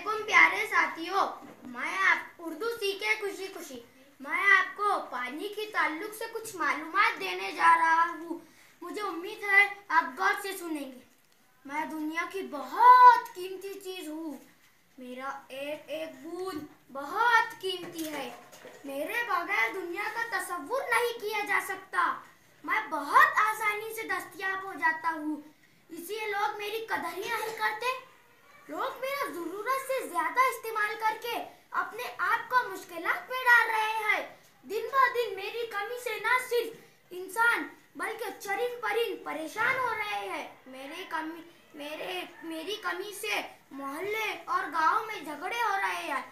वालेकुम प्यारे साथियों। मैं आप उर्दू सीखे खुशी खुशी। मैं आपको पानी के ताल्लुक से कुछ मालूमात देने जा रहा हूँ। मुझे उम्मीद है आप गौर से सुनेंगे। मैं दुनिया की बहुत कीमती चीज हूँ। मेरा एक एक बूंद बहुत कीमती है। मेरे बगैर दुनिया का तसव्वुर नहीं किया जा सकता। मैं बहुत आसानी से दस्तयाब हो जाता हूँ, इसलिए लोग मेरी कदर ही नहीं करते। लोग मेरा जरूरत से ज्यादा इस्तेमाल करके अपने आप को मुश्किलात में डाल रहे हैं। दिन ब दिन मेरी कमी से न सिर्फ इंसान बल्कि चरिंद परिंद परेशान हो रहे हैं। मेरी कमी से मोहल्ले और गांव में झगड़े हो रहे हैं।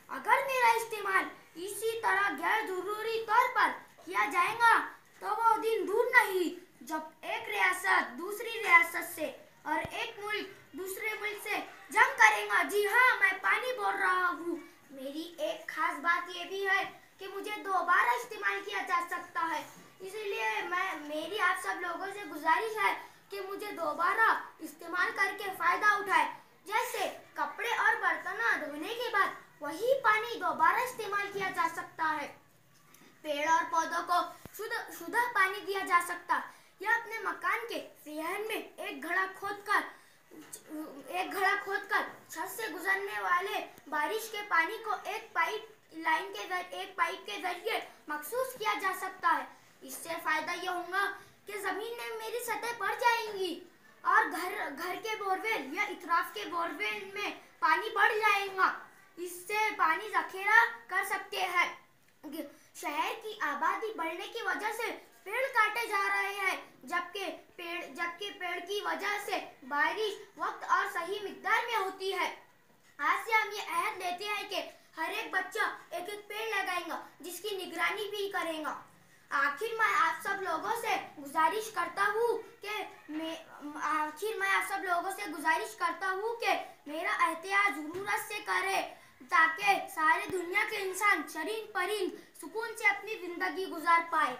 अगर मेरा इस्तेमाल इसी तरह गैर जरूरी तौर पर किया जाएगा तो वो दिन दूर नहीं जब एक रियासत दूसरी रियासत से और एक मुल्क दूसरे मुल्क से जंग करेगा। जी हाँ, मैं पानी बोल रहा हूँ। मेरी एक खास बात ये भी है कि मुझे दोबारा इस्तेमाल किया जा सकता है, इसीलिए मेरी आप सब लोगों से गुजारिश है कि मुझे दोबारा इस्तेमाल करके फायदा उठाए। जैसे कपड़े और बर्तन धोने के बाद वही पानी दोबारा इस्तेमाल किया जा सकता है। पेड़ और पौधों को शुद्ध पानी दिया जा सकता या अपने मकान के सिहन में एक घड़ा खोदकर छत से गुजरने वाले बारिश के पानी को एक पाइप के जरिए मखसूस किया जा सकता है। इससे फायदा यह होगा कि जमीन में मेरी सतह बढ़ जाएंगी और घर के बोरवेल या इतराफ के बोरवेल में पानी बढ़ जाएगा। इससे पानी जखीरा कर सकते हैं। शहर की आबादी बढ़ने की वजह से पेड़ काटे जा रहे हैं, जबकि पेड़ की वजह से बारिश वक्त और सही मिकदार में होती है। आज से हम ये अहद लेते हैं कि हर एक बच्चा एक एक पेड़ लगाएगा, जिसकी निगरानी भी करेगा। आखिर मैं आप सब लोगों से गुजारिश करता हूँ कि मेरा एहतियात जरूरत से करें, ताकि सारे दुनिया के इंसान चरिंद परिंद सुकून से अपनी जिंदगी गुजार पाए।